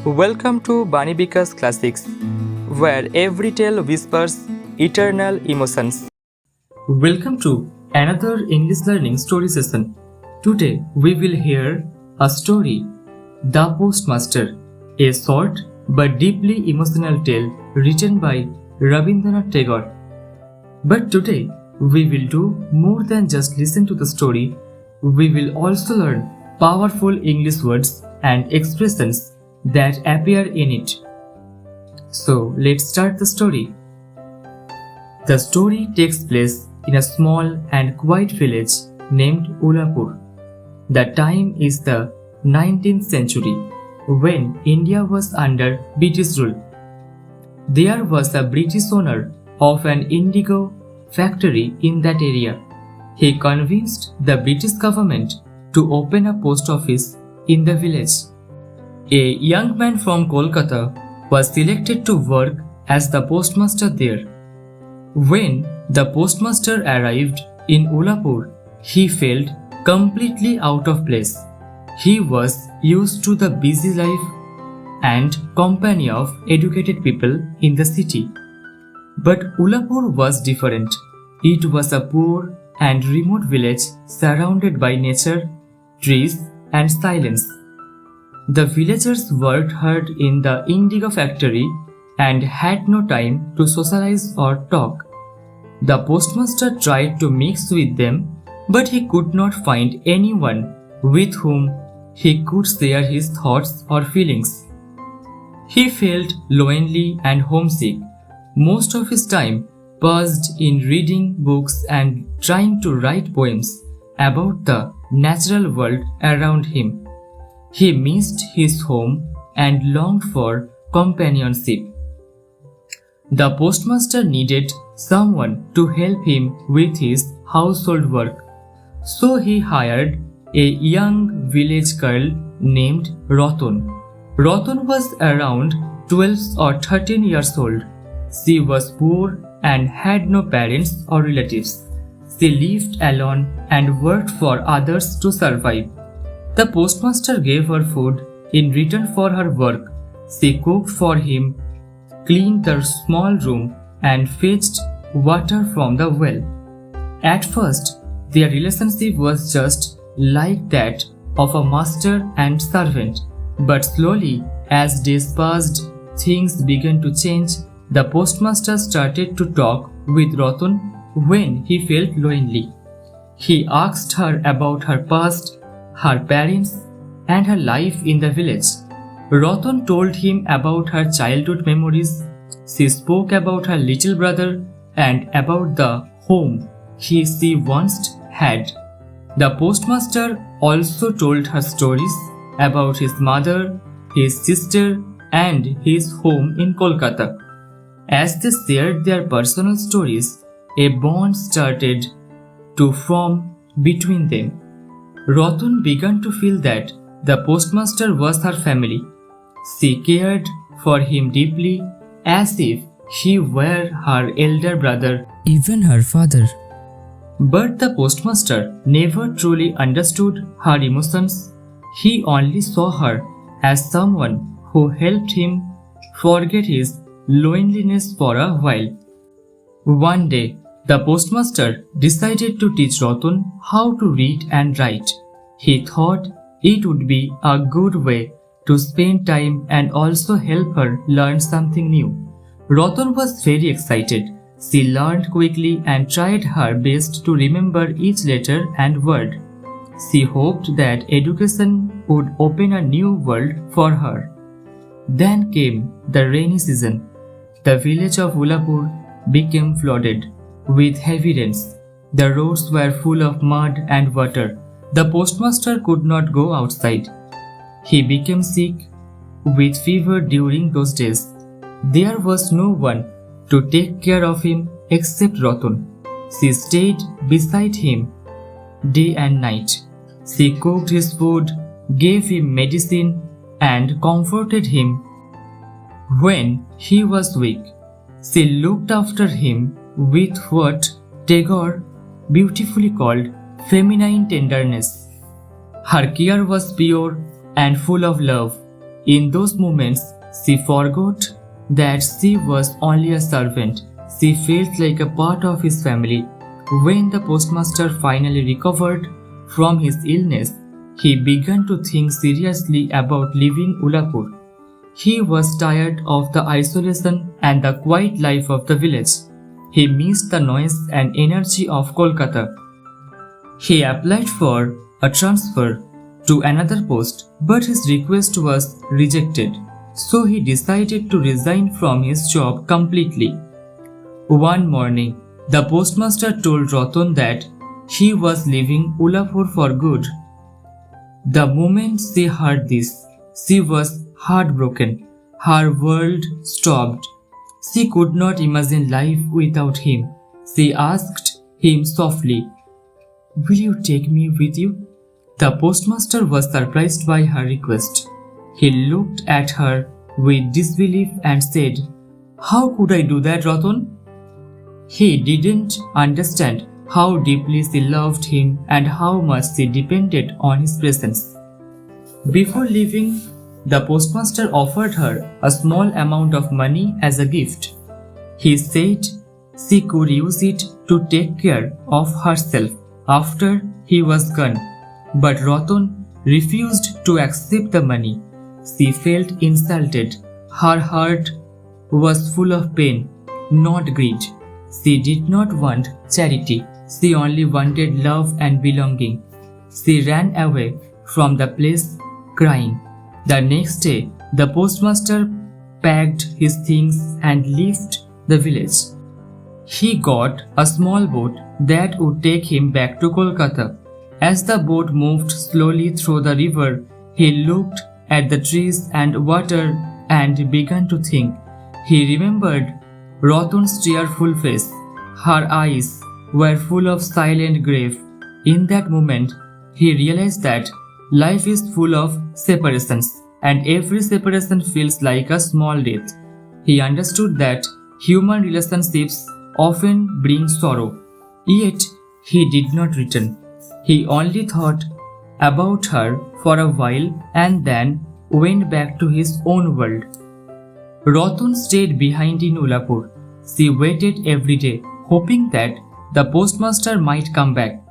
Welcome to VaniVikas Classics, where every tale whispers eternal emotions. Welcome to another English learning story session. Today we will hear a story, The Postmaster, a short but deeply emotional tale written by Rabindranath Tagore. But today we will do more than just listen to the story. We will also learn powerful English words and expressions that appear in it. So let's start the story. The story takes place in a small and quiet village named Ullaipur. The time is the 19th century, when India was under British rule. There was a British owner of an indigo factory in that area. He convinced the British government to open a post office in the village. A young man from Kolkata was selected to work as the postmaster there. When the postmaster arrived in Ullaipur, he felt completely out of place. He was used to the busy life and company of educated people in the city. But Ullaipur was different. It was a poor and remote village surrounded by nature, trees, and silence. The villagers worked hard in the indigo factory and had no time to socialize or talk. The postmaster tried to mix with them, but he could not find anyone with whom he could share his thoughts or feelings. He felt lonely and homesick. Most of his time passed in reading books and trying to write poems about the natural world around him. He missed his home and longed for companionship. The postmaster needed someone to help him with his household work, so he hired a young village girl named Ratan. Ratan was around 12 or 13 years old. She was poor and had no parents or relatives. She lived alone and worked for others to survive. The postmaster gave her food in return for her work. She cooked for him, cleaned the small room, and fetched water from the well. At first, their relationship was just like that of a master and servant. But slowly, as days passed, things began to change. The postmaster started to talk with Ratan when he felt lonely. He asked her about her past, her parents, and her life in the village. Ratan told him about her childhood memories. She spoke about her little brother and about the home she once had. The postmaster also told her stories about his mother, his sister, and his home in Kolkata. As they shared their personal stories, a bond started to form between them. Ratan began to feel that the postmaster was her family. She cared for him deeply, as if he were her elder brother, even her father. But the postmaster never truly understood her emotions. He only saw her as someone who helped him forget his loneliness for a while. One day, the postmaster decided to teach Ratan how to read and write. He thought it would be a good way to spend time and also help her learn something new. Ratan was very excited. She learned quickly and tried her best to remember each letter and word. She hoped that education would open a new world for her. Then came the rainy season. The village of Ullaipur became flooded with heavy rains. The roads were full of mud and water. The postmaster could not go outside. He became sick with fever during those days. There was no one to take care of him except Ratan. She stayed beside him day and night. She cooked his food, gave him medicine, and comforted him when he was weak. She looked after him with what Tagore beautifully called feminine tenderness. Her care was pure and full of love. In those moments, she forgot that she was only a servant. She felt like a part of his family. When the postmaster finally recovered from his illness, he began to think seriously about leaving Udaipur. He was tired of the isolation and the quiet life of the village. He missed the noise and energy of Kolkata. He applied for a transfer to another post, but his request was rejected. So he decided to resign from his job completely. One morning, the postmaster told Ratan that he was leaving Udaipur for good. The moment she heard this, she was heartbroken. Her world stopped. She could not imagine life without him. She asked him softly, "Will you take me with you?" The postmaster was surprised by her request. He looked at her with disbelief and said, "How could I do that, Ratan?" He didn't understand how deeply she loved him and how much she depended on his presence. Before leaving, the postmaster offered her a small amount of money as a gift. He said she could use it to take care of herself after he was gone. But Ratan refused to accept the money. She felt insulted. Her heart was full of pain, not greed. She did not want charity. She only wanted love and belonging. She ran away from the place crying. The next day, the postmaster packed his things and left the village. He got a small boat that would take him back to Kolkata. As the boat moved slowly through the river, he looked at the trees and water and began to think. He remembered Ratan's tearful face. Her eyes were full of silent grief. In that moment, he realized that life is full of separations, and every separation feels like a small death. He understood that human relationships often bring sorrow. Yet, he did not return. He only thought about her for a while and then went back to his own world. Ratan stayed behind in Udaipur. She waited every day, hoping that the postmaster might come back.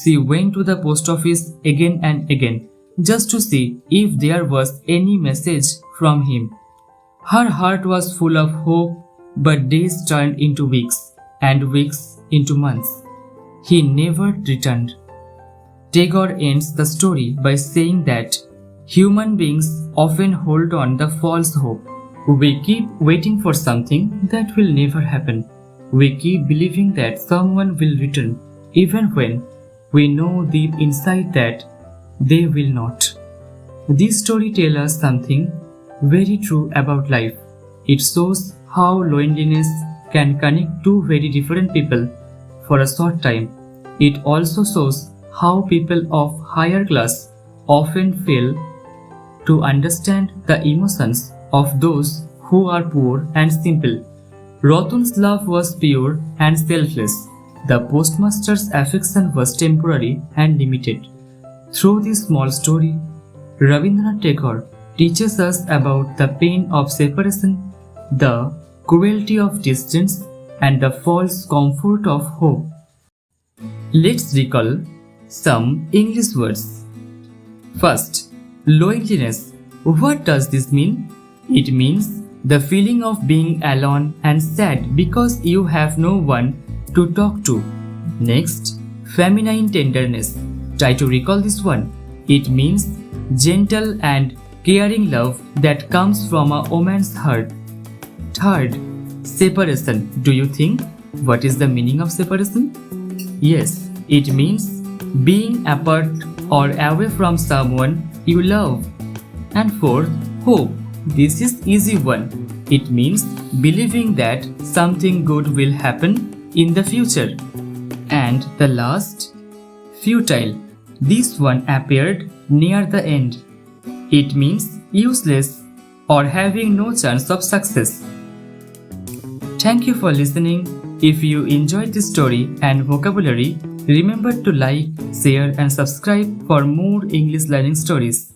She went to the post office again and again, just to see if there was any message from him. Her heart was full of hope, but days turned into weeks, and weeks into months. He never returned. Tagore ends the story by saying that human beings often hold on the false hope. We keep waiting for something that will never happen. We keep believing that someone will return, even when we know deep inside that they will not. This story tells us something very true about life. It shows how loneliness can connect two very different people for a short time. It also shows how people of higher class often fail to understand the emotions of those who are poor and simple. Ratan's love was pure and selfless. The postmaster's affection was temporary and limited. Through this small story, Rabindranath Tagore teaches us about the pain of separation, the cruelty of distance, and the false comfort of hope. Let's recall some English words. First, loneliness. What does this mean? It means the feeling of being alone and sad because you have no one to talk to. Next, feminine tenderness. Try to recall this one. It means gentle and caring love that comes from a woman's heart. Third, separation. Do you think what is the meaning of separation? Yes, it means being apart or away from someone you love. And fourth, hope. This is easy one. It means believing that something good will happen in the future. And the last, futile. This one appeared near the end. It means useless or having no chance of success. Thank you for listening. If you enjoyed this story and vocabulary, remember to like, share and subscribe for more English learning stories.